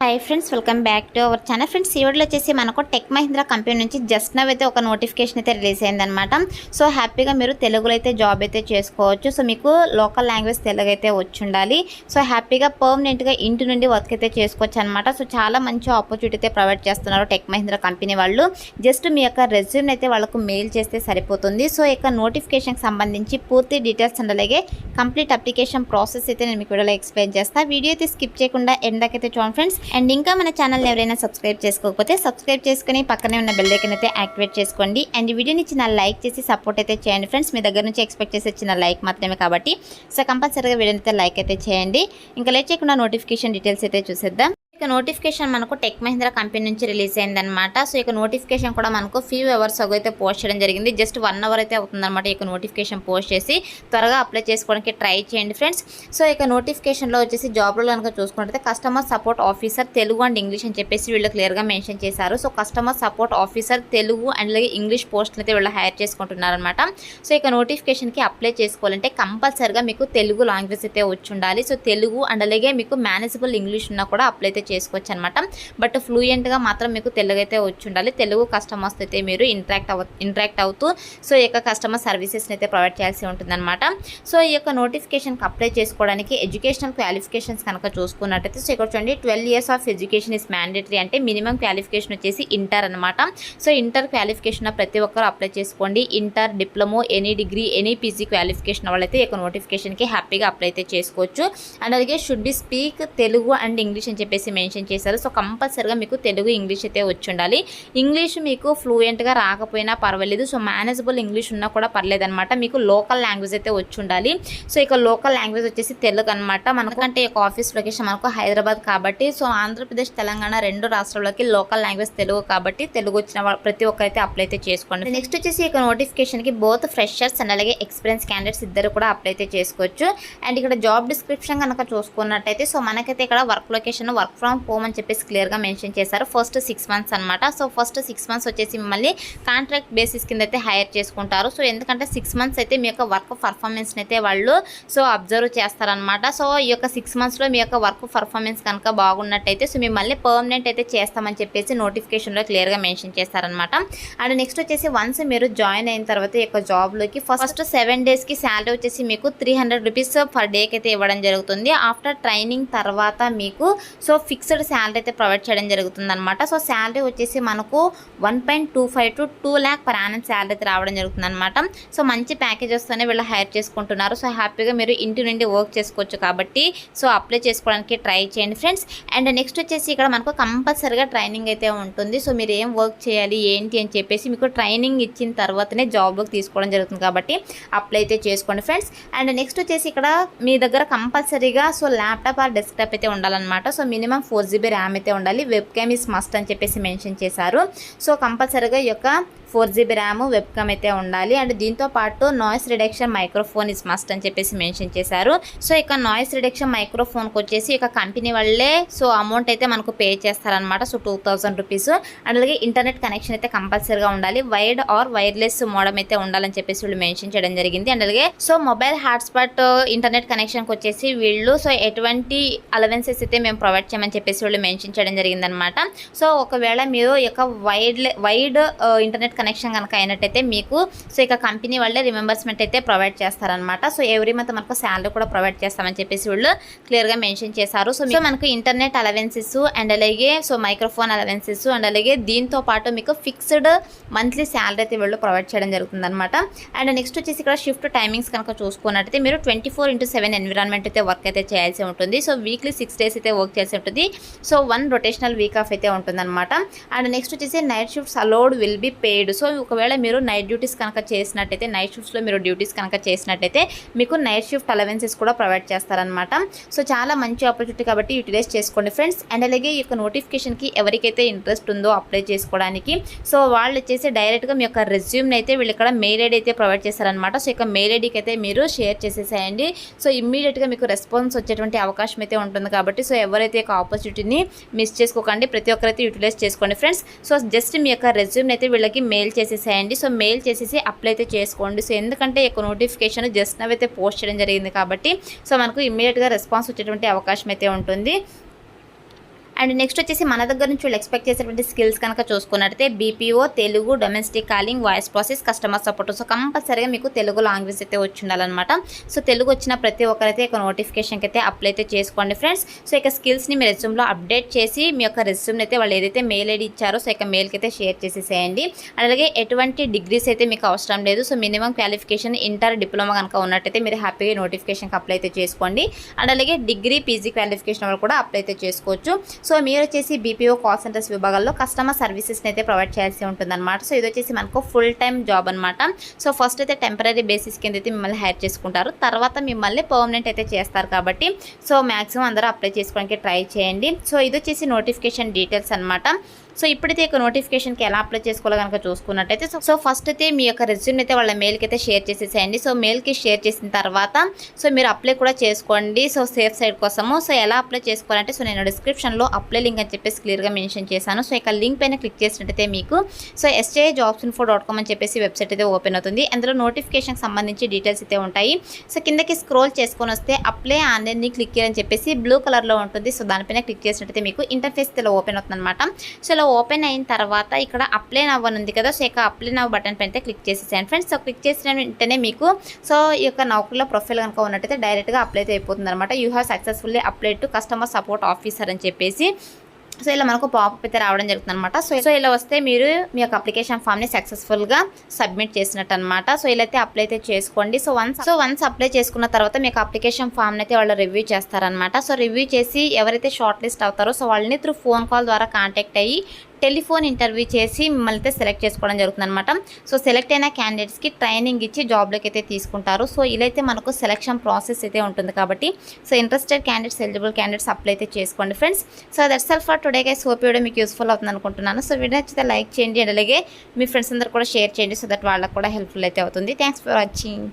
Hi friends, welcome back to our channel. Friends, ఈ వీడియోలో వచ్చేసి మనకు టెక్ మహీంద్రా కంపెనీ నుంచి జస్ట్ నవ్ అయితే ఒక నోటిఫికేషన్ అయితే రిలీజ్ అయిందనమాట. సో హ్యాపీగా మీరు తెలుగులో అయితే జాబ్ అయితే చేసుకోవచ్చు. సో మీకు లోకల్ లాంగ్వేజ్ తెలుగు అయితే వచ్చి ఉండాలి. సో హ్యాపీగా పర్మనెంట్గా ఇంటి నుండి వర్క్ అయితే చేసుకోవచ్చు అనమాట. సో చాలా మంచి ఆపర్చునిటీ అయితే ప్రొవైడ్ చేస్తున్నారు టెక్ మహీంద్రా కంపెనీ వాళ్ళు. జస్ట్ మీ యొక్క రెజ్యూమ్ అయితే వాళ్ళకు మెయిల్ చేస్తే సరిపోతుంది. సో యొక్క నోటిఫికేషన్కి సంబంధించి పూర్తి డీటెయిల్స్ అండ్ అలాగే కంప్లీట్ అప్లికేషన్ ప్రాసెస్ అయితే నేను మీకు వీడియోలో ఎక్స్ప్లెయిన్ చేస్తాను. వీడియో అయితే స్కిప్ చేయకుండా ఎండ్ దాకా అయితే చూడండి ఫ్రెండ్స్. అండ్ ఇంకా మన ఛానల్ని ఎవరైనా సబ్స్క్రైబ్ చేసుకోకపోతే సబ్స్క్రైబ్ చేసుకుని పక్కనే ఉన్న బెల్ ఐకాన్ అయితే యాక్టివేట్ చేసుకోండి. అండ్ ఈ వీడియోని చిన్న లైక్ చేసి సపోర్ట్ అయితే చేయండి ఫ్రెండ్స్. మీ దగ్గర నుంచి ఎక్స్పెక్ట్ చేసే చిన్న లైక్ మాత్రమే కాబట్టి సో కంపల్సరీగా వీడియోని అయితే లైక్ అయితే చేయండి. ఇంకా లేట్ చేయకుండా నోటిఫికేషన్ డీటెయిల్స్ అయితే చూసేద్దాం. ఇక నోటిఫికేషన్ మనకు టెక్ మహీంద్రా కంపెనీ నుంచి రిలీజ్ అయిందనమాట. సో ఇక నోటిఫికేషన్ కూడా మనకు ఫ్యూ అవర్స్ అగో అయితే పోస్ట్ చేయడం జరిగింది. జస్ట్ 1 అవర్ అయితే అవుతుందన్నమాట. ఇక నోటిఫికేషన్ పోస్ట్ చేసి త్వరగా అప్లై చేసుకోవడానికి ట్రై చేయండి ఫ్రెండ్స్. సో ఇక నోటిఫికేషన్లో వచ్చేసి జాబ్లో కనుక చూసుకుంటే customer support officer Telugu and English అని చెప్పేసి వీళ్ళు క్లియర్గా మెన్షన్ చేశారు. So customer support officer Telugu and అలాగే ఇంగ్లీష్ పోస్టులు అయితే వీళ్ళు హైర్ చేసుకుంటున్నారనమాట. సో ఇక నోటిఫికేషన్కి అప్లై చేసుకోవాలంటే కంపల్సరిగా మీకు తెలుగు లాంగ్వేజ్ అయితే వచ్చి ఉండాలి. సో తెలుగు అండ్ అలాగే మీకు మేనేజబుల్ ఇంగ్లీష్ ఉన్నా కూడా అప్లై అయితే చేసుకోవచ్చు అనమాట. బట్ ఫ్లూయెంట్గా మాత్రం మీకు తెలుగు అయితే వచ్చి ఉండాలి. తెలుగు కస్టమర్స్ అయితే మీరు ఇంటరాక్ట్ అవుతూ సో ఈ యొక్క కస్టమర్ సర్వీసెస్ని అయితే ప్రొవైడ్ చేయాల్సి ఉంటుందన్నమాట. సో ఈ యొక్క నోటిఫికేషన్కి అప్లై చేసుకోవడానికి ఎడ్యుకేషనల్ క్వాలిఫికేషన్స్ కనుక చూసుకున్నట్టయితే సో ఇక్కడ చూడండి 12 years of education is mandatory అంటే మినిమం క్వాలిఫికేషన్ వచ్చేసి ఇంటర్ అనమాట. సో ఇంటర్ క్వాలిఫికేషన్ ప్రతి ఒక్కరు అప్లై చేసుకోండి. Inter, diploma, any degree, any PG qualification వాళ్ళైతే ఈ యొక్క నోటిఫికేషన్కి హ్యాపీగా అప్లై అయితే చేసుకోవచ్చు. అండ్ అలాగే should be speak Telugu and English అని చెప్పేసి మెన్షన్ చేశారు. సో కంపల్సరిగా మీకు తెలుగు ఇంగ్లీష్ అయితే వచ్చి ఉండాలి. ఇంగ్లీష్ మీకు ఫ్లూయెంట్గా రాకపోయినా పర్వాలేదు. సో మేనేజబుల్ ఇంగ్లీష్ ఉన్నా కూడా పర్లేదనమాట. మీకు లోకల్ లాంగ్వేజ్ అయితే వచ్చి ఉండాలి. సో ఇక లోకల్ లాంగ్వేజ్ వచ్చేసి తెలుగు అనమాట. మనకంటే ఈ ఆఫీస్ లొకేషన్ మనకు హైదరాబాద్ కాబట్టి సో ఆంధ్రప్రదేశ్, తెలంగాణ 2 రాష్ట్రాలకి లోకల్ లాంగ్వేజ్ తెలుగు కాబట్టి తెలుగు వచ్చిన ప్రతి ఒక్కరైతే అప్లై అయితే చేసుకోండి. నెక్స్ట్ వచ్చేసి ఇక నోటిఫికేషన్కి బోత్ ఫ్రెషర్స్ అండ్ అలాగే ఎక్స్పీరియన్స్ క్యాండిడేట్స్ ఇద్దరు కూడా అప్లై అయితే చేసుకోవచ్చు. అండ్ ఇక్కడ జాబ్ డిస్క్రిప్షన్ కనుక చూసుకున్నట్టయితే సో మనకైతే ఇక్కడ work location work from home అని చెప్పేసి క్లియర్గా మెన్షన్ చేశారు. ఫస్ట్ 6 months అనమాట. సో ఫస్ట్ 6 months వచ్చేసి మిమ్మల్ని కాంట్రాక్ట్ బేసిస్ కింద అయితే హైర్ చేసుకుంటారు. సో ఎందుకంటే 6 months అయితే మీ యొక్క వర్క్ పర్ఫార్మెన్స్ని అయితే వాళ్ళు సో అబ్జర్వ్ చేస్తారనమాట. సో ఈ యొక్క 6 monthsలో మీ యొక్క వర్క్ పర్ఫార్మెన్స్ కనుక బాగున్నట్టయితే సో మిమ్మల్ని పర్మనెంట్ అయితే చేస్తామని చెప్పేసి నోటిఫికేషన్లో క్లియర్గా మెన్షన్ చేస్తారనమాట. అండ్ నెక్స్ట్ వచ్చేసి వన్స్ మీరు జాయిన్ అయిన తర్వాత ఈ యొక్క జాబ్లోకి ఫస్ట్ 7 daysకి శాలరీ వచ్చేసి మీకు 300 rupees పర్ డేకి అయితే ఇవ్వడం జరుగుతుంది. ఆఫ్టర్ ట్రైనింగ్ తర్వాత మీకు సో ఫిక్స్డ్ శాలరీ అయితే ప్రొవైడ్ చేయడం జరుగుతుంది అనమాట. సో శాలరీ వచ్చేసి మనకు 1.25 to 2 lakh per annum salary అయితే రావడం జరుగుతుంది అనమాట. సో మంచి ప్యాకేజెస్తోనే వీళ్ళు హైర్ చేసుకుంటున్నారు. సో హ్యాపీగా మీరు ఇంటి నుండి వర్క్ చేసుకోవచ్చు కాబట్టి సో అప్లై చేసుకోవడానికి ట్రై చేయండి ఫ్రెండ్స్. అండ్ నెక్స్ట్ వచ్చేసి ఇక్కడ మనకు కంపల్సరీగా ట్రైనింగ్ అయితే ఉంటుంది. సో మీరు ఏం వర్క్ చేయాలి ఏంటి అని చెప్పేసి మీకు ట్రైనింగ్ ఇచ్చిన తర్వాతనే జాబ్లోకి తీసుకోవడం జరుగుతుంది కాబట్టి అప్లై అయితే చేసుకోండి ఫ్రెండ్స్. అండ్ నెక్స్ట్ వచ్చేసి ఇక్కడ మీ దగ్గర కంపల్సరీగా సో ల్యాప్టాప్ ఆర్ డెస్క్టాప్ అయితే ఉండాలన్నమాట. సో మినిమం 4 GB ర్యామ్ అయితే ఉండాలి. వెబ్ క్యామ్ ఇస్ మస్ట్ అని చెప్పేసి మెన్షన్ చేశారు. సో కంపల్సరీగా ఈ యొక్క 4 GB ర్యామ్ వెబ్ క్యామ్ అయితే ఉండాలి. అండ్ దీంతో పాటు noise reduction microphone is must అని చెప్పేసి మెన్షన్ చేశారు. సో ఇక నాయిస్ రిడక్షన్ మైక్రోఫోన్కి వచ్చేసి ఇక కంపెనీ వాళ్ళే సో అమౌంట్ అయితే మనకు పే చేస్తారనమాట. So 2000 rupees. అండ్ అలాగే ఇంటర్నెట్ కనెక్షన్ అయితే కంపల్సరీగా ఉండాలి. వైడ్ ఆర్ వైర్లెస్ మోడమ్ అయితే ఉండాలని చెప్పేసి వీళ్ళు మెన్షన్ చేయడం జరిగింది. అండ్ అలాగే సో మొబైల్ హాట్స్పాట్ ఇంటర్నెట్ కనెక్షన్కి వచ్చేసి వీళ్ళు సో ఎటువంటి అలవెన్సెస్ అయితే మేము ప్రొవైడ్ చేయమని చెప్పేసి వీళ్ళు మెన్షన్ చేయడం జరిగిందనమాట. సో ఒకవేళ మీరు ఈ యొక్క వైడ్ ఇంటర్నెట్ కనెక్షన్ కనుక అయినట్టయితే మీకు సో ఇక కంపెనీ వాళ్ళే రిమెంబర్స్మెంట్ అయితే ప్రొవైడ్ చేస్తారనమాట. సో ఎవ్రీ మంత్ మనకు శాలరీ కూడా ప్రొవైడ్ చేస్తామని చెప్పేసి వీళ్ళు క్లియర్గా మెన్షన్ చేశారు. సో మనకు ఇంటర్నెట్ అలవెన్సెస్ అండ్ అలాగే సో మైక్రోఫోన్ అలవెన్సెస్ అండ్ అలాగే దీంతో పాటు మీకు ఫిక్స్డ్ మంత్లీ శాలరీ అయితే వీళ్ళు ప్రొవైడ్ చేయడం జరుగుతుంది అనమాట. అండ్ నెక్స్ట్ వచ్చేసి ఇక్కడ షిఫ్ట్ టైమింగ్స్ కనుక చూసుకున్నట్టయితే మీరు 24/7 ఎన్విరాన్మెంట్ అయితే వర్క్ అయితే చేయాల్సి ఉంటుంది. సో వీక్లీ 6 days అయితే వర్క్ చేయాల్సి ఉంటుంది. సో 1 rotational వీక్ ఆఫ్ అయితే ఉంటుందన్నమాట. అండ్ నెక్స్ట్ వచ్చేసి night shifts allowed will be paid. So ఒకవేళ మీరు నైట్ డ్యూటీస్ కనుక చేసినట్టయితే నైట్ షిఫ్ట్స్లో మీరు డ్యూటీస్ కనుక చేసినట్టయితే మీకు నైట్ షిఫ్ట్ అలవెన్సెస్ కూడా ప్రొవైడ్ చేస్తారనమాట. సో చాలా మంచి ఆపర్చునిటీ కాబట్టి యూటిలైజ్ చేసుకోండి ఫ్రెండ్స్. అండ్ అలాగే ఈ యొక్క నోటిఫికేషన్కి ఎవరికైతే ఇంట్రెస్ట్ ఉందో అప్లై చేసుకోవడానికి సో వాళ్ళు వచ్చేసి డైరెక్ట్గా మీ యొక్క రెజ్యూమ్ని అయితే వీళ్ళు ఇక్కడ మెయిల్ ఐడి అయితే ప్రొవైడ్ చేస్తారనమాట. సో ఇక మెయిల్ ఐడికి అయితే మీరు షేర్ చేసేసేయండి. సో ఇమ్మీడియట్గా మీకు రెస్పాన్స్ వచ్చేటువంటి అవకాశం అయితే ఉంటుంది కాబట్టి సో ఎవరైతే ఒక ఆపర్చునిటీని మిస్ చేసుకోకండి. ప్రతి ఒక్కరైతే యూటిలైజ్ చేసుకోండి ఫ్రెండ్స్. సో జస్ట్ మీ యొక్క రెజ్యూమ్ని అయితే వీళ్ళకి మెయిల్ చేసేసేయండి. సో మెయిల్ చేసేసి అప్లై అయితే చేసుకోండి. సో ఎందుకంటే ఈ నోటిఫికేషన్ జస్ట్ నవ్ అయితే పోస్ట్ చేయడం జరిగింది కాబట్టి సో మనకు ఇమ్మీడియట్గా రెస్పాన్స్ వచ్చేటువంటి అవకాశం అయితే ఉంటుంది. అండ్ నెక్స్ట్ వచ్చేసి మన దగ్గర నుంచి వాళ్ళు ఎక్స్పెక్ట్ చేసేటువంటి స్కిల్స్ కనుక చూసుకున్నట్టయితే BPO, Telugu, domestic calling, voice process, customer support. So కంపల్సరీగా మీకు తెలుగు లాంగ్వేజ్ అయితే వచ్చి ఉండాలన్నమాట. సో తెలుగు వచ్చిన ప్రతి ఒక్కరైతే ఇక నోటిఫికేషన్కి అయితే అప్లై అయితే చేసుకోండి ఫ్రెండ్స్. సో ఇక స్కిల్స్ని మీ రెజ్యూమ్లో అప్డేట్ చేసి మీ యొక్క రెజ్యూమ్ని అయితే వాళ్ళు ఏదైతే మెయిల్ ఐడి ఇచ్చారో సో ఇక మెయిల్కి అయితే షేర్ చేసేసేయండి. అలాగే ఎటువంటి డిగ్రీస్ అయితే మీకు అవసరం లేదు. So minimum qualification inter, diploma కనుక ఉన్నట్టయితే మీరు హ్యాపీగా నోటిఫికేషన్కి అప్లై అయితే చేసుకోండి. అండ్ అలాగే డిగ్రీ, పీజీ క్వాలిఫికేషన్ వాళ్ళు కూడా అప్లై అయితే చేసుకోవచ్చు. సో మీరు వచ్చేసి బీపీఓ కాల్ సెంటర్స్ విభాగాల్లో కస్టమర్ సర్వీసెస్ని అయితే ప్రొవైడ్ చేయాల్సి ఉంటుందన్నమాట. సో ఇది వచ్చేసి మనకు ఫుల్ టైమ్ జాబ్ అనమాట. సో ఫస్ట్ అయితే టెంపరీ బేసిస్ కింద అయితే మిమ్మల్ని హైర్ చేసుకుంటారు, తర్వాత మిమ్మల్ని పర్మనెంట్ అయితే చేస్తారు కాబట్టి సో మ్యాక్సిమం అందరూ అప్లై చేసుకోవడానికి ట్రై చేయండి. సో ఇది వచ్చేసి నోటిఫికేషన్ డీటెయిల్స్ అనమాట. సో ఇప్పుడైతే ఇక నోటిఫికేషన్కి ఎలా అప్లై చేసుకోవాలో కనుక చూసుకున్నట్టయితే సో ఫస్ట్ అయితే మీ యొక్క రెజ్యూమ్ అయితే వాళ్ళ మెయిల్కి అయితే షేర్ చేసేసేయండి. సో మెయిల్కి షేర్ చేసిన తర్వాత సో మీరు అప్లై కూడా చేసుకోండి. సో సేఫ్ సైడ్ కోసము. సో ఎలా అప్లై చేసుకోవాలంటే సో నేను డిస్క్రిప్షన్లో అప్లై లింక్ అని చెప్పేసి క్లియర్గా మెన్షన్ చేశాను. సో ఇక లింక్ పైన క్లిక్ చేసినట్టయితే మీకు సో sjobsinfo.com అని చెప్పేసి వెబ్సైట్ అయితే ఓపెన్ అవుతుంది. అందులో నోటిఫికేషన్కి సంబంధించి డీటెయిల్స్ అయితే ఉంటాయి. సో కిందకి స్క్రోల్ చేసుకొని వస్తే అప్లై ఆన్లైన్ని క్లిక్ చేయాలని చెప్పేసి బ్లూ కలర్లో ఉంటుంది. సో దానిపైన క్లిక్ చేసినట్టయితే మీకు ఇంటర్ఫేస్ ఇలా ఓపెన్ అవుతుంది అనమాట. సో ఇలా ఓపెన్ అయిన తర్వాత ఇక్కడ అప్లై నవ్ అని ఉంది కదా. సో ఇక అప్లై నవ్ బటన్ పైన క్లిక్ చేసేసాను ఫ్రెండ్స్. సో క్లిక్ చేసిన వెంటనే మీకు సో ఈ యొక్క నౌకరీలో ప్రొఫైల్ కనుక ఉన్నట్టయితే డైరెక్ట్గా అప్లై అయితే అయిపోతుంది అనమాట. You have successfully applied to customer support officer అని చెప్పేసి సో ఇలా మనకు పాపప్ అయితే రావడం జరుగుతుంది అనమాట. సో ఇలా వస్తే మీరు మీ యొక్క అప్లికేషన్ ఫామ్ని సక్సెస్ఫుల్గా సబ్మిట్ చేసినట్టు అనమాట. సో ఇలా అయితే అప్లై అయితే చేసుకోండి. సో వన్స్ అప్లై చేసుకున్న తర్వాత మీకు అప్లికేషన్ ఫామ్ని అయితే వాళ్ళు రివ్యూ చేస్తారనమాట. సో రివ్యూ చేసి ఎవరైతే షార్ట్ లిస్ట్ అవుతారో సో వాళ్ళని త్రూ ఫోన్ కాల్ ద్వారా కాంటాక్ట్ అయ్యి టెలిఫోన్ ఇంటర్వ్యూ చేసి మిమ్మల్ని అయితే సెలెక్ట్ చేసుకోవడం జరుగుతుంది అనమాట. సో సెలెక్ట్ అయిన క్యాండిడేట్స్కి ట్రైనింగ్ ఇచ్చి జాబ్లోకి అయితే తీసుకుంటారు. సో ఇలా అయితే మనకు సెలెక్షన్ ప్రాసెస్ అయితే ఉంటుంది కాబట్టి so interested candidates, eligible candidates apply అయితే చేసుకోండి friends. So that's all for today guys. Hope video మీకు యూస్ఫుల్ అవుతుంది అనుకుంటున్నాను. సో వీడియో నచ్చితే లైక్ చేయండి, అలాగే మీ ఫ్రెండ్స్ అందరూ కూడా షేర్ చేయండి. సో దట్ వాళ్ళకి కూడా హెల్ప్ఫుల్ అయితే అవుతుంది. Thanks for watching.